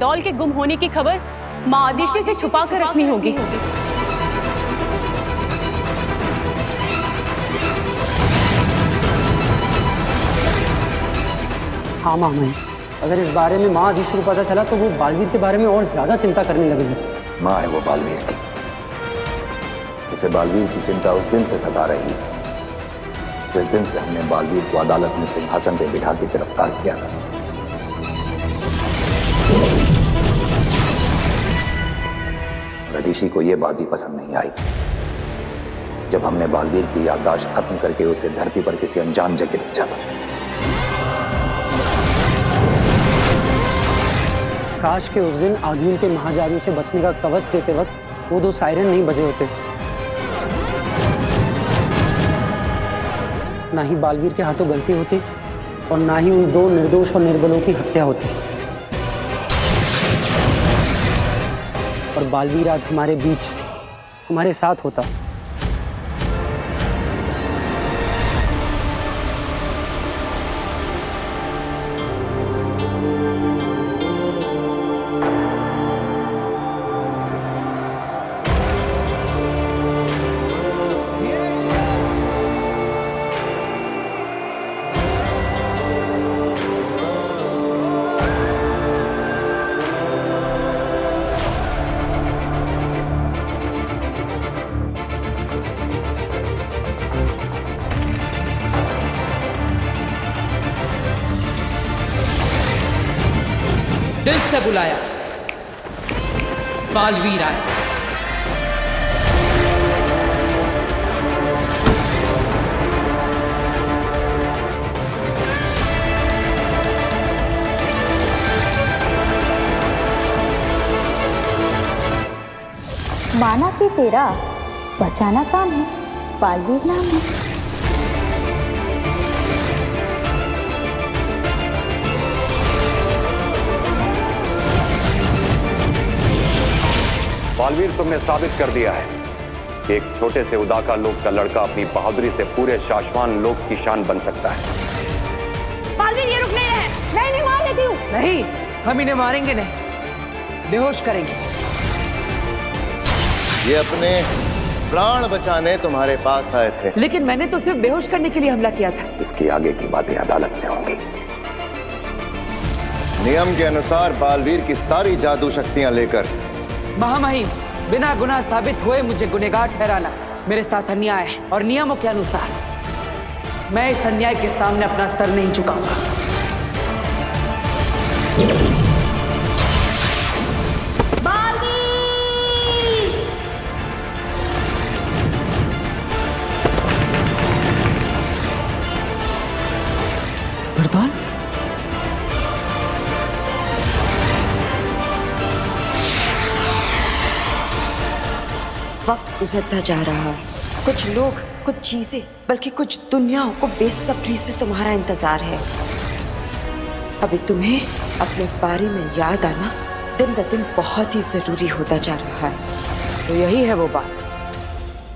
बदौल के गुम होने की खबर माँ आदिशी से छुपा कर रखनी होगी। हाँ मामा, अगर इस बारे में माँ आदिशी को पता चला तो वो बालवीर के बारे में और ज्यादा चिंता करने लगेगी। माँ है वो बालवीर की, उसे बालवीर की चिंता उस दिन से सता रही है जिस दिन से हमने बालवीर को अदालत में सिंहासन पे बिठा के गिरफ्तार किया था। आदिशी को यह बात भी पसंद नहीं आई जब हमने बालवीर की याददाश्त खत्म करके उसे धरती पर किसी अनजान जगह भेजा था। काश के उस दिन आदमी के महाजादू से बचने का कवच देते वक्त वो 2 सायरन नहीं बजे होते, ना ही बालवीर के हाथों गलती होती और ना ही उन 2 निर्दोष और निर्बलों की हत्या होती, और बालवीर आज हमारे बीच हमारे साथ होता। दिल से बुलाया, बालवीर आए। माना कि तेरा बचाना काम है, बालवीर नाम है। बालवीर, तुमने साबित कर दिया है कि एक छोटे से उदाका लोक का लड़का अपनी बहादुरी से पूरे शाश्वान लोक की शान बन सकता है। बालवीर ये रुक नहीं रहे, मैं नहीं मार लेती हूँ। नहीं, हम इन्हें मारेंगे नहीं, बेहोश करेंगे। ये अपने प्राण बचाने तुम्हारे पास आए थे, लेकिन मैंने तो सिर्फ बेहोश करने के लिए हमला किया था। इसकी आगे की बातें अदालत में होंगी। नियम के अनुसार बालवीर की सारी जादू शक्तियां लेकर महामहिम, बिना गुनाह साबित हुए मुझे गुनहगार ठहराना मेरे साथ अन्याय है, और नियमों के अनुसार मैं इस अन्याय के सामने अपना सर नहीं झुकाऊंगा। बरदान, वक्त गुजरता जा रहा है। कुछ लोग, कुछ चीजें, बल्कि कुछ दुनियाओं को बेसब्री से तुम्हारा इंतजार है। अभी तुम्हें अपने बारे में याद आना दिन ब दिन बहुत ही जरूरी होता जा रहा है। तो यही है वो बात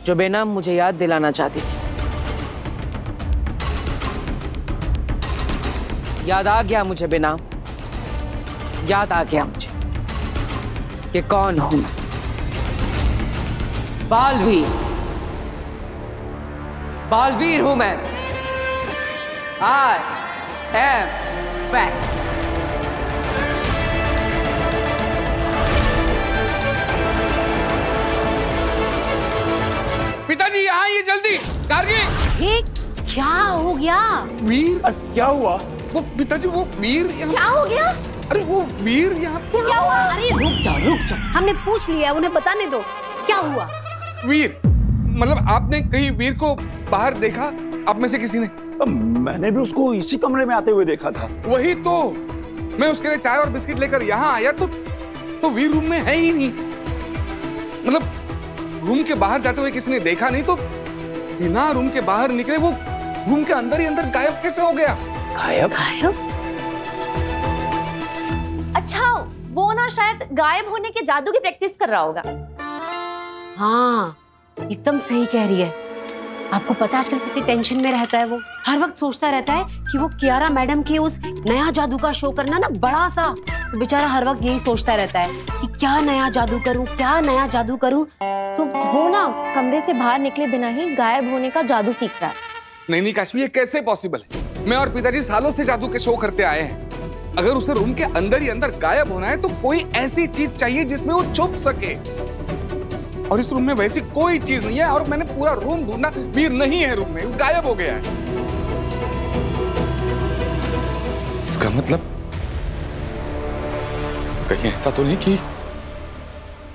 जो बेनाम मुझे याद दिलाना चाहती थी। याद आ गया मुझे बेनाम, याद आ गया मुझे कि कौन हूं मैं। बालवीर, बालवीर हूं मैं। I am back। पिताजी यहाँ ये जल्दी। गार्गी, ये क्या हो गया? वीर, क्या हुआ? वो पिताजी, वो वीर क्या हो गया? अरे वो वीर यहाँ क्या हुआ? अरे रुक जाओ, हमने पूछ लिया, उन्हें बताने दो। क्या हुआ? वीर, मतलब आपने कहीं वीर को बाहर देखा? आप में से किसी ने? मैंने भी उसको इसी कमरे में आते हुए देखा था। वही तो, मैं उसके लिए चाय और बिस्किट लेकर यहाँ आया तो वीर रूम में है ही नहीं। मतलब रूम के बाहर जाते हुए किसी ने देखा नहीं, तो बिना रूम के बाहर निकले वो रूम के अंदर ही अंदर गायब कैसे हो गया? गायब? अच्छा, वो ना शायद गायब होने के जादू की प्रैक्टिस कर रहा होगा। हाँ, एकदम सही कह रही है। आपको पता है आजकल कितनी टेंशन में रहता है वो। हर वक्त सोचता रहता है कि वो कियारा मैडम के उस नया जादू का शो करना ना बड़ा सा। तो बेचारा हर वक्त यही सोचता रहता है कि क्या नया जादू करूं, क्या नया जादू करूं। तो वो ना कमरे से बाहर निकले बिना ही गायब होने का जादू सीख रहा है। नहीं काश्मी, ये कैसे पॉसिबल है? मैं और पिताजी सालों से जादू के शो करते आए हैं। अगर उसे रूम के अंदर ही अंदर गायब होना है तो कोई ऐसी चीज चाहिए जिसमें वो छुप सके, और इस रूम में वैसी कोई चीज नहीं है। और मैंने पूरा रूम ढूंढा, वीर नहीं है रूम में, गायब हो गया है। इसका मतलब कहीं ऐसा तो नहीं कि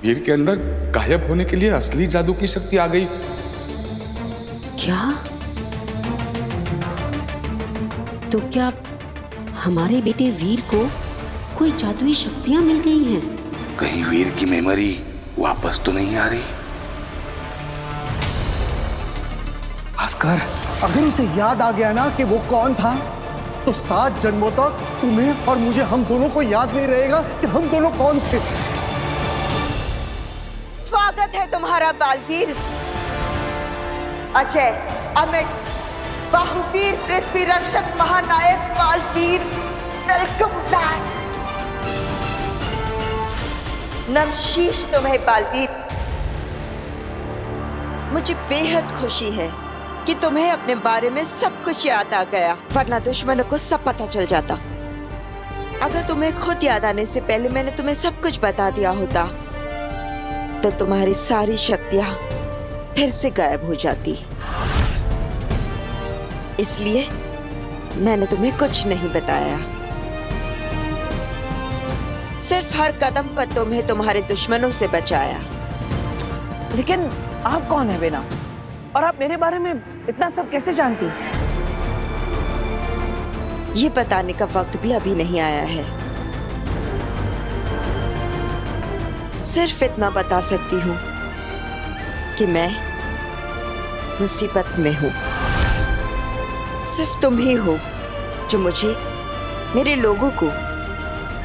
वीर के अंदर गायब होने के लिए असली जादू की शक्ति आ गई? क्या? तो क्या हमारे बेटे वीर को कोई जादुई शक्तियां मिल गई हैं? कहीं वीर की मेमोरी वापस तो नहीं आ रही? भास्कर, अगर उसे याद आ गया ना कि वो कौन था, तो 7 जन्मों तक तुम्हें और मुझे, हम दोनों को याद नहीं रहेगा कि हम दोनों कौन थे। स्वागत है तुम्हारा बालवीर। अजय, अमित, बाहुवीर, पृथ्वी रक्षक, महानायक बालवीर, वेलकम बैक। नमशीश तुम्हें बालवीर। मुझे बेहद खुशी है कि तुम्हें अपने बारे में सब कुछ याद आ गया, वरना दुश्मनों को सब पता चल जाता। अगर तुम्हें खुद याद आने से पहले मैंने तुम्हें सब कुछ बता दिया होता तो तुम्हारी सारी शक्तियां फिर से गायब हो जाती। इसलिए मैंने तुम्हें कुछ नहीं बताया। सिर्फ हर कदम पर तुम्हें तुम्हारे दुश्मनों से बचाया। लेकिन आप कौन है बेना? और आप मेरे बारे में इतना सब कैसे जानती हैं? ये बताने का वक्त भी अभी नहीं आया है। सिर्फ इतना बता सकती हूँ कि मैं मुसीबत में हूँ। सिर्फ तुम ही हो जो मुझे, मेरे लोगों को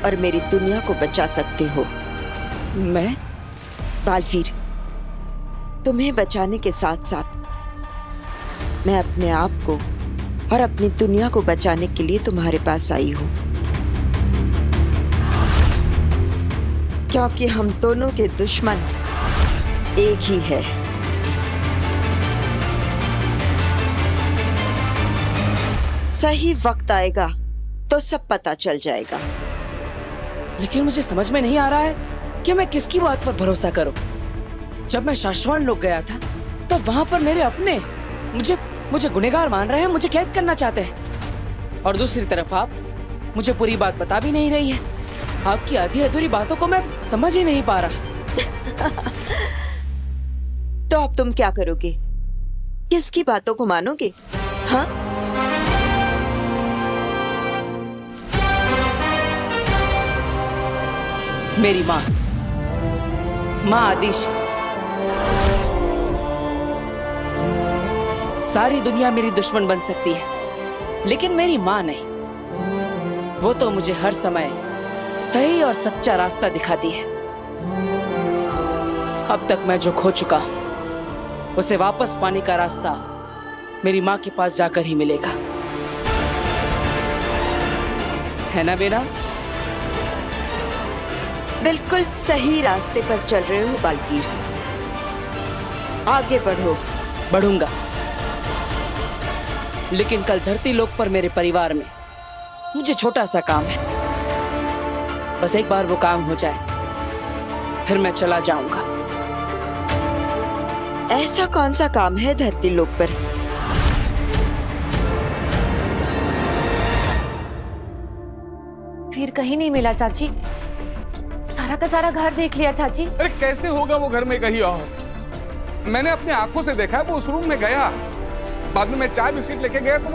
और मेरी दुनिया को बचा सकते हो। मैं? बालवीर, तुम्हें बचाने के साथ साथ मैं अपने आप को और अपनी दुनिया को बचाने के लिए तुम्हारे पास आई हूं, क्योंकि हम दोनों के दुश्मन एक ही है। सही वक्त आएगा तो सब पता चल जाएगा। लेकिन मुझे समझ में नहीं आ रहा है कि मैं किसकी बात पर भरोसा करूं। जब मैं शाश्वान लोग गया था तब वहां पर मेरे अपने मुझे गुनहगार मान रहे हैं, मुझे कैद करना चाहते हैं। और दूसरी तरफ आप मुझे पूरी बात बता भी नहीं रही है। आपकी आधी अधूरी बातों को मैं समझ ही नहीं पा रहा। तो अब तुम क्या करोगे? किसकी बातों को मानोगे? हाँ? मेरी माँ आदिश। सारी दुनिया मेरी दुश्मन बन सकती है, लेकिन मेरी माँ नहीं। वो तो मुझे हर समय सही और सच्चा रास्ता दिखाती है। अब तक मैं जो खो चुका उसे वापस पाने का रास्ता मेरी माँ के पास जाकर ही मिलेगा, है ना बेना? बिल्कुल सही रास्ते पर चल रहे हो बालवीर। आगे बढ़ो। बढ़ूंगा, लेकिन कल धरती लोक पर मेरे परिवार में मुझे छोटा सा काम है। बस एक बार वो काम हो जाए फिर मैं चला जाऊंगा। ऐसा कौन सा काम है धरती लोक पर? फिर कहीं नहीं मिला चाची। सारा का सारा घर देख लिया चाची। अरे कैसे होगा वो घर में कहीं और? मैंने अपने आंखों से देखा है, वो उस रूम में गया, बाद में मैं चाय बिस्किट लेके गया तो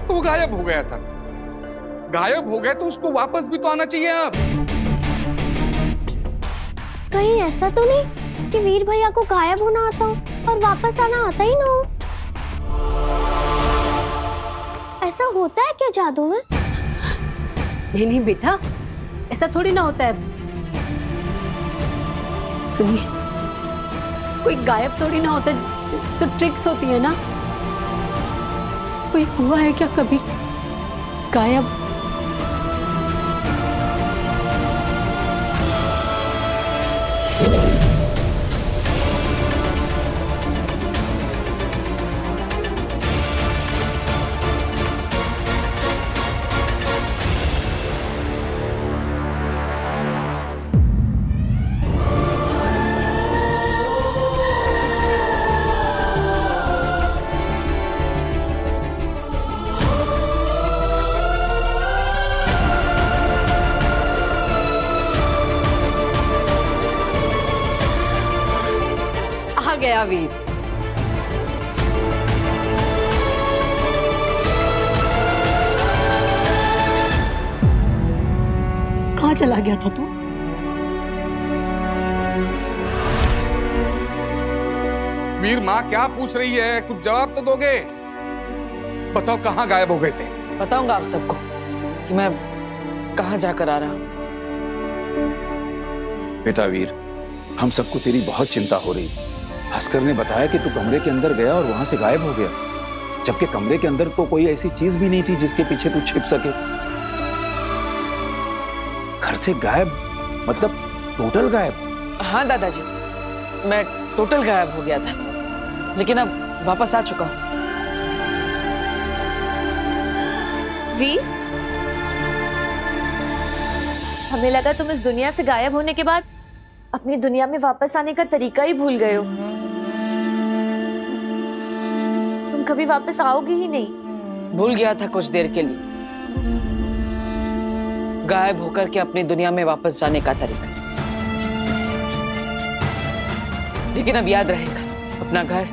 वो गायब हो गया था। गायब हो गया तो उसको वापस भी तो आना चाहिए। अब कहीं ऐसा तो नहीं कि वीर भैया को गायब होना आता हो और वापस आना आता ही ना हो? ऐसा होता है क्या जादू में? नहीं बेटा, ऐसा थोड़ी ना होता है। सुनिए, कोई गायब थोड़ी ना होता है। तो ट्रिक्स होती है ना। कोई हुआ है क्या कभी गायब? गया वीर। कहाँ चला गया था तू? वीर, माँ क्या पूछ रही है? कुछ जवाब तो दोगे। बताओ कहाँ गायब हो गए थे? बताऊंगा आप सबको कि मैं कहाँ जाकर आ रहा हूँ। बेटा वीर, हम सबको तेरी बहुत चिंता हो रही। भास्कर ने बताया कि तू कमरे के अंदर गया और वहां से गायब हो गया, जबकि कमरे के अंदर तो कोई ऐसी चीज भी नहीं थी जिसके पीछे तू छिप सके। घर से गायब मतलब टोटल गायब? हाँ दादाजी, मैं टोटल गायब हो गया था, लेकिन अब वापस आ चुका हूँ। वीर, हमें लगा तुम इस दुनिया से गायब होने के बाद अपनी दुनिया में वापस आने का तरीका ही भूल गए हो। तुम कभी वापस आओगे ही नहीं। भूल गया था कुछ देर के लिए, गायब होकर के अपनी दुनिया में वापस जाने का तरीका, लेकिन अब याद रहेगा अपना घर,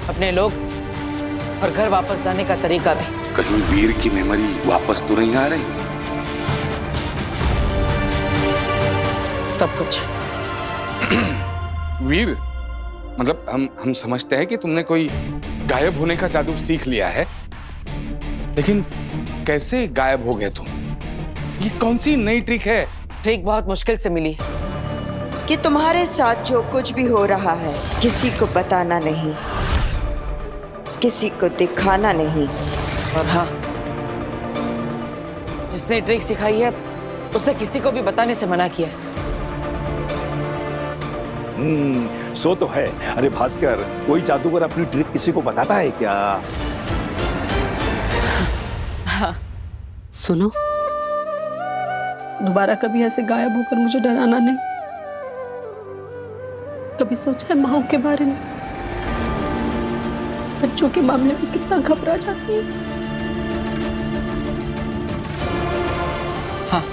अपने लोग और घर वापस जाने का तरीका भी। कहीं वीर की मेमोरी वापस तो नहीं आ रही? सब कुछ। वीर, मतलब हम समझते हैं कि तुमने कोई गायब होने का जादू सीख लिया है, लेकिन कैसे गायब हो गए तुम? ये कौन सी नई ट्रिक है? ट्रिक बहुत मुश्किल से मिली है कि तुम्हारे साथ जो कुछ भी हो रहा है किसी को बताना नहीं, किसी को दिखाना नहीं। और हाँ, जिसने ट्रिक सिखाई है उसने किसी को भी बताने से मना किया है। सो तो है। अरे भास्कर, कोई जादूगर अपनी ट्रिक किसी को बताता है क्या? हाँ। सुनो, दोबारा कभी ऐसे गायब होकर मुझे डराना नहीं। कभी सोचा है माँ के बारे में? बच्चों के मामले में कितना घबरा जाती है। हाँ,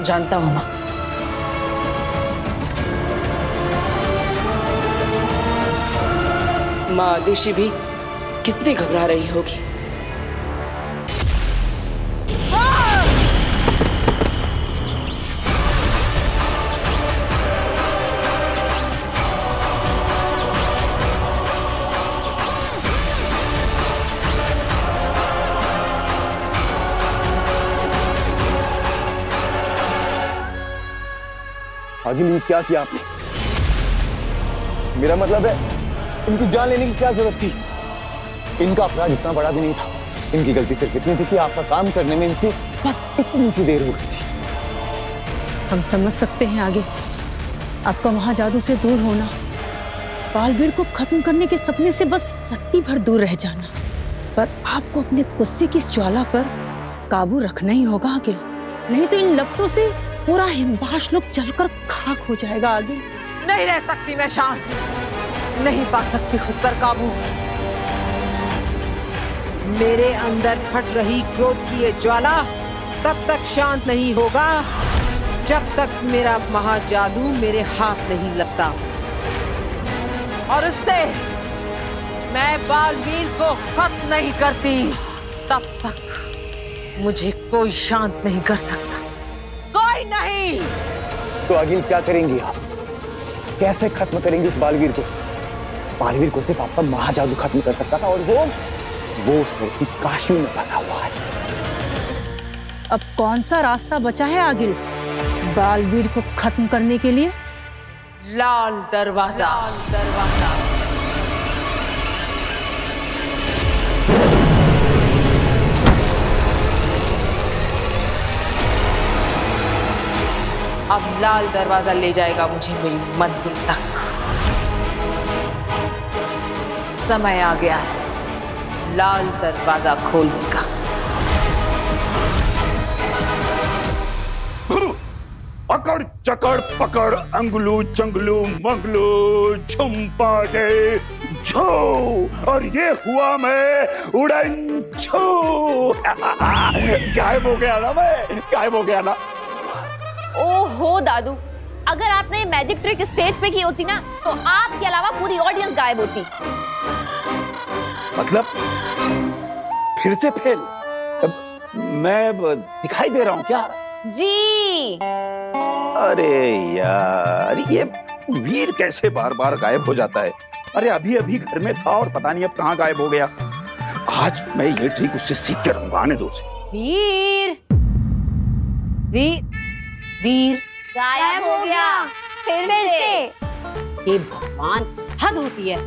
जानता हूं माँ। माँ आदिशि भी कितनी घबरा रही होगी। आगे नहीं क्या किया आपने? मेरा मतलब है इनकी जान लेने की क्या जरूरत थी? इनका अपराध इतना बड़ा भी नहीं था। इनकी गलती सिर्फ इतनी थी कि आपका काम करने में इनसे बस इतनी सी देर हो गई थी। हम समझ सकते हैं आगे आपका वहां जादू से दूर होना, बालवीर को खत्म करने के सपने से बस रत्ती भर दूर रह जाना, पर आपको अपने गुस्से की इस ज्वाला पर काबू रखना ही होगा आगे, नहीं तो इन लपटों से पूरा हिमबाश लोग जलकर खाक हो जाएगा आगे। नहीं रह सकती मैं शांत, नहीं पा सकती खुद पर काबू। मेरे अंदर फट रही क्रोध की ये ज्वाला तब तक शांत नहीं होगा जब तक मेरा महाजादू मेरे हाथ नहीं लगता, और उससे मैं बालवीर को खत्म नहीं करती तब तक मुझे कोई शांत नहीं कर सकता, कोई नहीं। तो आगे क्या करेंगी आप? कैसे खत्म करेंगे उस बालवीर को? बालवीर को सिर्फ आपका महाजादू खत्म कर सकता था, और वो उस लड़की काशी में फंसा हुआ है। अब कौन सा रास्ता बचा है आगे बालवीर को खत्म करने के लिए? लाल दरवाजा। अब लाल दरवाजा ले जाएगा मुझे मेरी मंजिल तक। समय आ गया है लाल दरवाजा खोलने का। अकड़ चकड़ पकड़ अंगलू चंगलू मंगलू झुमपाटे झो, और ये हुआ मैं उड़न छू। गायब हो गया ना, मैं गायब हो गया ना। ओहो दादू, अगर आपने मैजिक ट्रिक स्टेज पे की होती ना तो आपके अलावा पूरी ऑडियंस गायब होती। मतलब फिर से फेल? मैं दिखाई दे रहा हूँ क्या? जी। अरे यार, ये वीर कैसे बार बार गायब हो जाता है? अरे अभी अभी घर में था और पता नहीं अब कहाँ गायब हो गया। आज मैं ये ट्रिक उससे सीख के रहूंगा, आने दो उसे। वीर वीर वीर गायब हो गया फिर से। हे भगवान, हद होती है।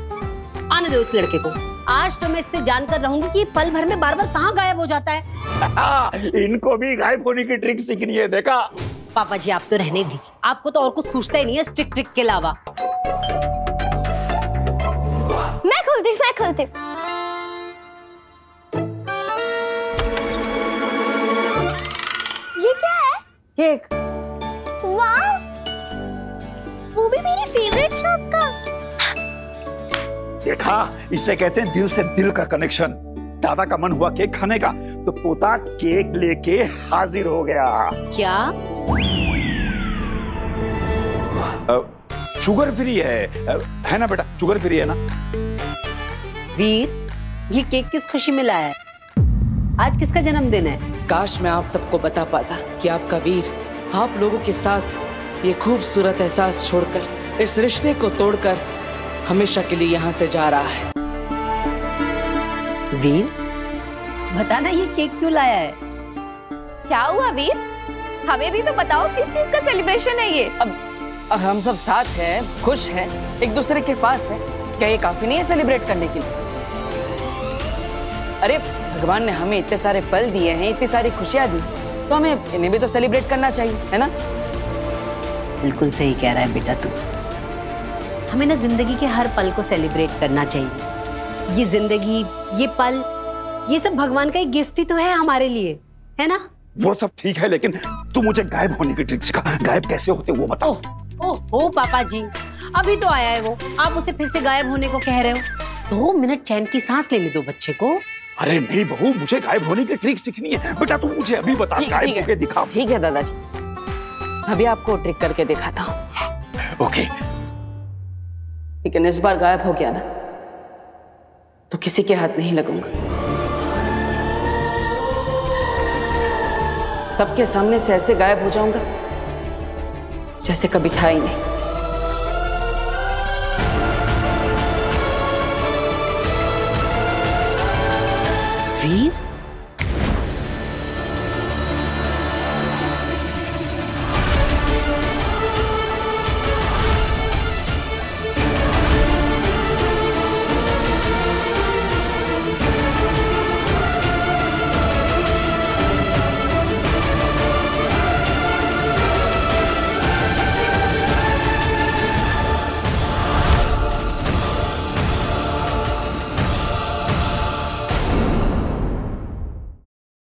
आने दो इस लड़के को। आज तो मैं इससे जानकर रहूंगी कि पल भर में बार बार कहाँ गायब हो जाता है। इनको भी गायब होने की ट्रिक सीखनी है, देखा? पापा जी आप तो रहने दीजिए, आपको तो और कुछ सूझता ही नहीं है स्ट्रिक ट्रिक के अलावा। मैं खोलती ये क्या है? केक। वाह, वो भी मेरी फेवरेट शॉप का। देखा, इसे कहते हैं दिल से दिल का कनेक्शन। दादा का मन हुआ केक खाने का तो पोता केक लेके हाजिर हो गया। क्या? शुगर फ्री है ना बेटा? शुगर फ्री है ना? वीर, ये केक किस खुशी में लाया है? आज किसका जन्मदिन है? काश मैं आप सबको बता पाता कि आपका वीर आप लोगों के साथ ये खूबसूरत एहसास छोड़कर, इस रिश्ते को तोड़कर हमेशा के लिए यहाँ से जा रहा है। वीर, बताना ये केक क्यों लाया है? क्या हुआ वीर? हमें भी तो बताओ किस चीज का सेलिब्रेशन है ये? अब हम सब साथ हैं, खुश हैं, एक दूसरे के पास है, क्या ये काफी नहीं है सेलिब्रेट करने के लिए? अरे भगवान ने हमें इतने सारे पल दिए हैं, इतनी सारी खुशियां दी, तो हमें इन्हें भी तो सेलिब्रेट करना चाहिए, है ना? बिल्कुल सही कह रहा है बेटा तू। हमें ना जिंदगी के हर पल को सेलिब्रेट करना चाहिए। ये जिंदगी, ये पल, ये सब भगवान का एक गिफ्ट ही तो है हमारे लिए, है ना? वो सब ठीक है, लेकिन तू मुझे गायब होने की ट्रिक सिखा। गायब कैसे होते वो बता। ओह पापा जी, अभी तो आया है वो, आप उसे फिर से गायब होने को कह रहे हो? 2 मिनट चैन की सांस लेने दो बच्चे को। अरे नहीं बहू, मुझे गायब होने की ट्रिक सीखनी है। बेटा तू मुझे अभी बता, गायब होके दिखा। ठीक है दादाजी, अभी आपको ट्रिक करके दिखाता हूँ। ओके। लेकिन इस बार गायब हो गया ना तो किसी के हाथ नहीं लगूंगा। सबके सामने से ऐसे गायब हो जाऊंगा जैसे कभी था ही नहीं। वीर,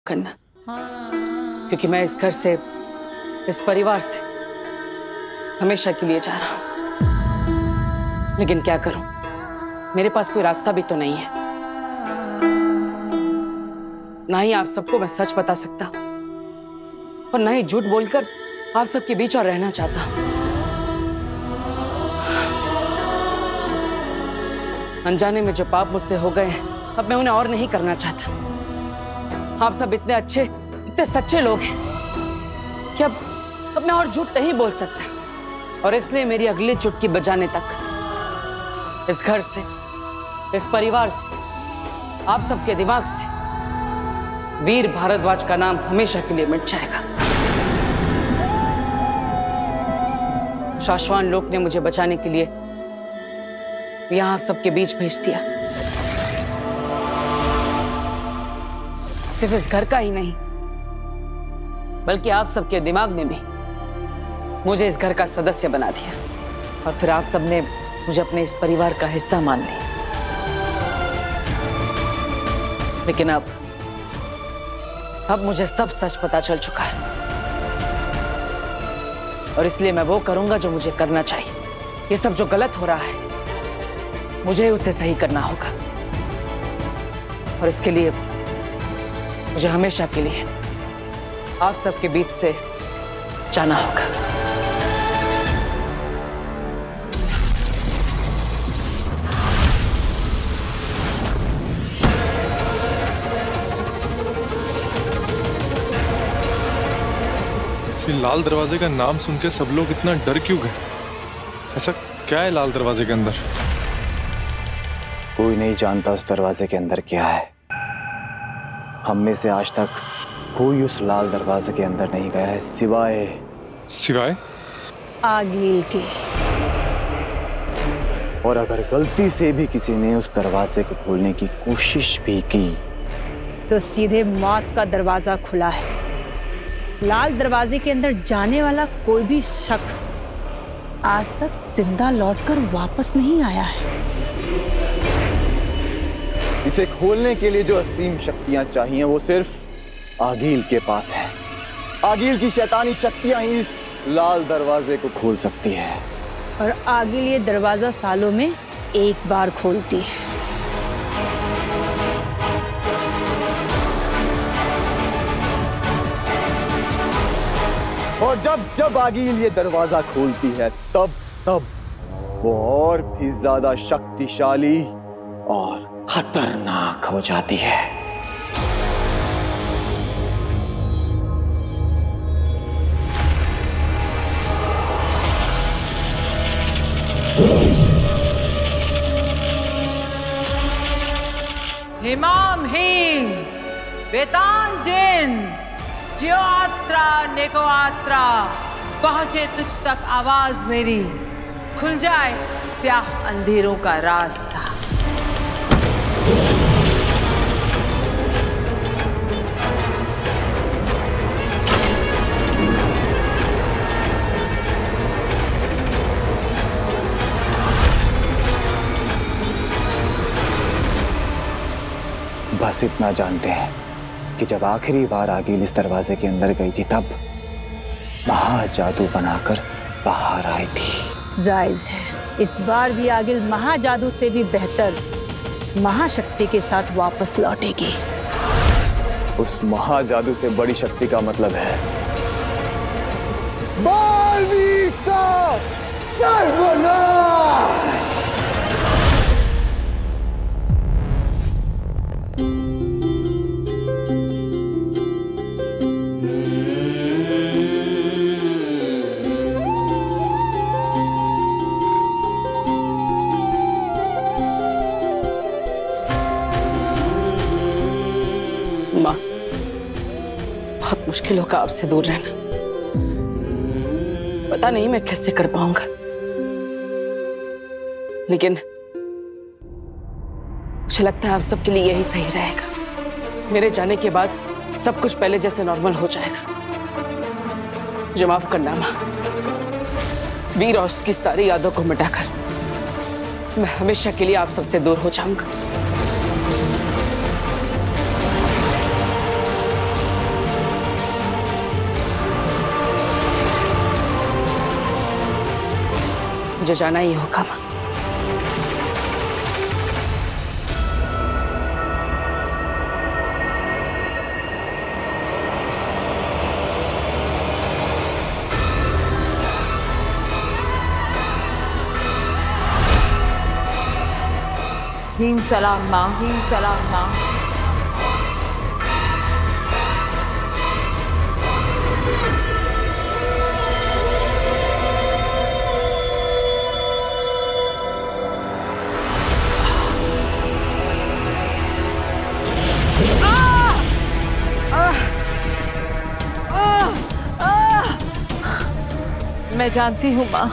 करना, क्योंकि मैं इस घर से, इस परिवार से हमेशा के लिए जा रहा हूं। लेकिन क्या करूं, मेरे पास कोई रास्ता भी तो नहीं है। ना ही आप सबको मैं सच बता सकता और ना ही झूठ बोलकर आप सबके बीच और रहना चाहता हूं। अनजाने में जो पाप मुझसे हो गए हैं, अब मैं उन्हें और नहीं करना चाहता। आप सब इतने अच्छे, इतने सच्चे लोग हैं कि अब मैं और झूठ नहीं बोल सकता। और इसलिए मेरी अगली चुटकी बजाने तक इस घर से, इस परिवार से, आप सबके दिमाग से वीर भारद्वाज का नाम हमेशा के लिए मिट जाएगा। शाश्वान लोक ने मुझे बचाने के लिए यहां आप सबके बीच भेज दिया। सिर्फ इस घर का ही नहीं, बल्कि आप सबके दिमाग में भी मुझे इस घर का सदस्य बना दिया। और फिर आप सबने मुझे अपने इस परिवार का हिस्सा मान लिया। लेकिन अब मुझे सब सच पता चल चुका है, और इसलिए मैं वो करूंगा जो मुझे करना चाहिए। ये सब जो गलत हो रहा है, मुझे उसे सही करना होगा, और इसके लिए मुझे हमेशा के लिए आप सबके बीच से जाना होगा। लाल दरवाजे का नाम सुन के सब लोग इतना डर क्यों गए? ऐसा क्या है लाल दरवाजे के अंदर? कोई नहीं जानता उस दरवाजे के अंदर क्या है। हम में से आज तक कोई उस लाल दरवाजे के अंदर नहीं गया है, सिवाय आगिल के। और अगर गलती से भी किसी ने उस दरवाजे को खोलने की कोशिश भी की तो सीधे मौत का दरवाजा खुला है। लाल दरवाजे के अंदर जाने वाला कोई भी शख्स आज तक जिंदा लौटकर वापस नहीं आया है। इसे खोलने के लिए जो असीम शक्तियां चाहिए वो सिर्फ आगिल के पास है। आगिल की शैतानी शक्तियां ही इस लाल दरवाजे को खोल सकती है। और आगिल ये दरवाजा सालों में एक बार खोलती है। और जब आगिल ये दरवाजा खोलती है तब वो और भी ज्यादा शक्तिशाली और खतरनाक हो जाती है। हिमामहीन, वेतांजन, ज्योआत्रा नेकोआत्रा, पहुंचे तुझ तक आवाज मेरी, खुल जाए स्याह अंधेरों का रास्ता। बस इतना जानते हैं कि जब आखिरी बार आगिल इस दरवाजे के अंदर गई थी तब महाजादू बनाकर बाहर आई थी। जायज है, इस बार भी आगिल महाजादू से भी बेहतर महाशक्ति के साथ वापस लौटेगी। उस महाजादू से बड़ी शक्ति का मतलब है बालवीर का सर्वनाश। माँ, बहुत मुश्किल होगा आपसे दूर रहना। पता नहीं मैं कैसे कर पाऊंगा, लेकिन मुझे लगता है आप सबके लिए यही सही रहेगा। मेरे जाने के बाद सब कुछ पहले जैसे नॉर्मल हो जाएगा। मुझे माफ करना माँ। वीर और उसकी सारी यादों को मिटाकर मैं हमेशा के लिए आप सबसे दूर हो जाऊंगा। मुझे जाना ही होगा माँ। हीम सलाम माँ, हीम सलाम माँ। मैं जानती हूँ माँ,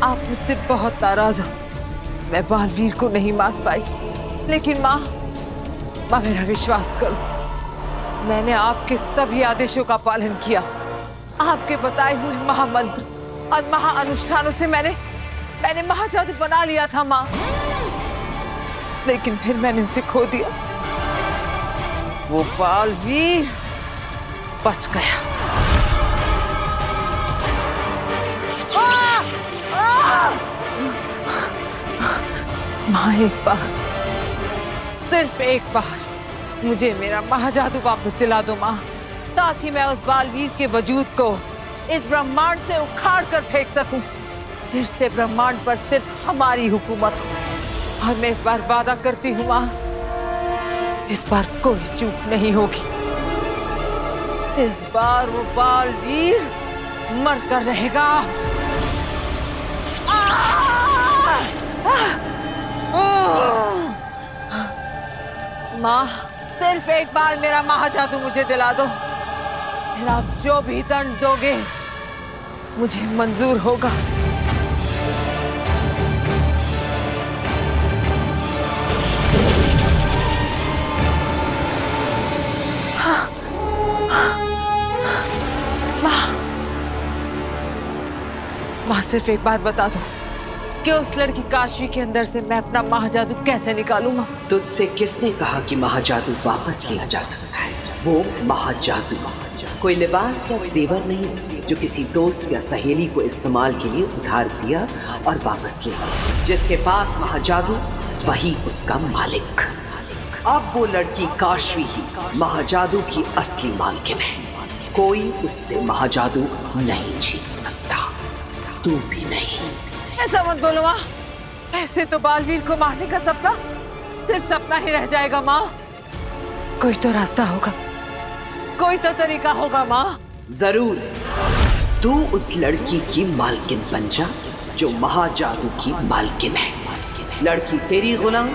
आप मुझसे बहुत नाराज हो, मैं बालवीर को नहीं मार पाई, लेकिन माँ मेरा विश्वास करो, मैंने आपके सभी आदेशों का पालन किया। आपके बताए हुए महामंत्र और महाअनुष्ठानों से मैंने महाजादू बना लिया था माँ, लेकिन फिर मैंने उसे खो दिया। वो बालवीर बच गया। माँ एक बार, सिर्फ एक बार मुझे मेरा महाजादू वापस दिला दो माँ, ताकि मैं उस बालवीर के वजूद को इस ब्रह्मांड से उखाड़ कर फेंक सकूं। फिर से ब्रह्मांड पर सिर्फ हमारी हुकूमत हो। और मैं इस बार वादा करती हूँ माँ, इस बार कोई चूक नहीं होगी। इस बार वो बालवीर मर कर रहेगा। माँ सिर्फ एक बार मेरा महाजादू मुझे दिला दो, फिर आप जो भी दंड दोगे मुझे मंजूर होगा। माँ सिर्फ एक बात बता दो कि उस लड़की काशवी के अंदर से मैं अपना महाजादू कैसे निकालूं माँ? तुझसे किसने कहा कि महाजादू वापस लिया जा सकता है? वो महाजादू कोई लिबास या जेवर नहीं जो किसी दोस्त या सहेली को इस्तेमाल के लिए उधार दिया और वापस ले लिया। जिसके पास महाजादू वही उसका मालिक। अब वो लड़की काशवी ही महाजादू की असली मालकिन है। कोई उससे महाजादू नहीं छीन सकता, तू भी नहीं। ऐसा मत बोलो माँ, ऐसे तो बालवीर को मारने का सपना सिर्फ सपना ही रह जाएगा माँ। कोई तो रास्ता होगा, कोई तो तरीका होगा माँ। जरूर, तू उस लड़की की मालकिन बन जा जो महाजादू की मालकिन है। लड़की तेरी गुलाम,